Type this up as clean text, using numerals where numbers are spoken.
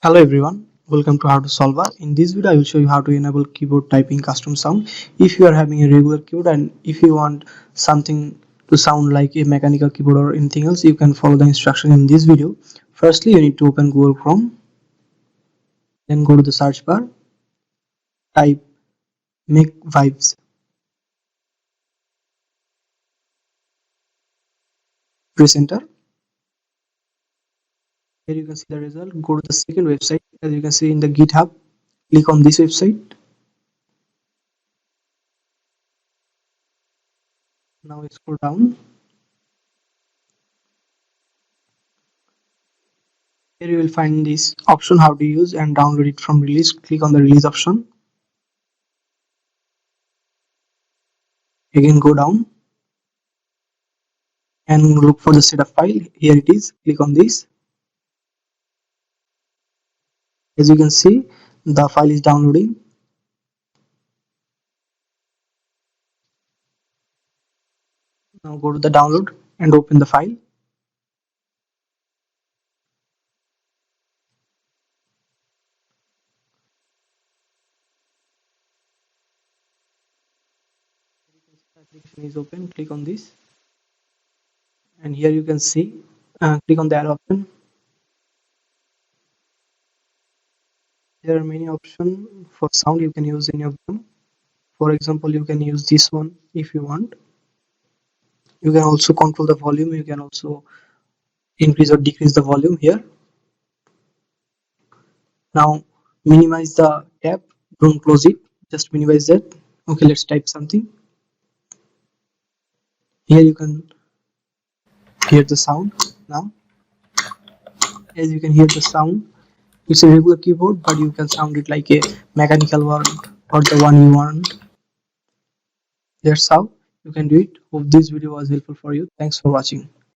Hello everyone, welcome to How to Solver. In this video I will show you how to enable keyboard typing custom sound. If you are having a regular keyboard and if you want something to sound like a mechanical keyboard or anything else, you can follow the instruction in this video. Firstly, you need to open Google Chrome, then go to the search bar, type make vibes, press enter. Here you can see the result. Go to the second website. As you can see in the GitHub, click on this website. Now scroll down. Here you will find this option how to use and download it from release. Click on the release option. Again go down and look for the setup file. Here it is. Click on this. As you can see, the file is downloading. Now go to the download and open the file. The application is open. Click on this and here you can see click on the arrow option. There are many options for sound. You can use any of them. For example, you can use this one if you want. You can also control the volume. You can also increase or decrease the volume here. Now minimize the tab, don't close it, just minimize that. Okay, let's type something. Here you can hear the sound. Now as you can hear the sound, it's a regular keyboard but you can sound it like a mechanical one or the one you want. That's how you can do it. Hope this video was helpful for you. Thanks for watching.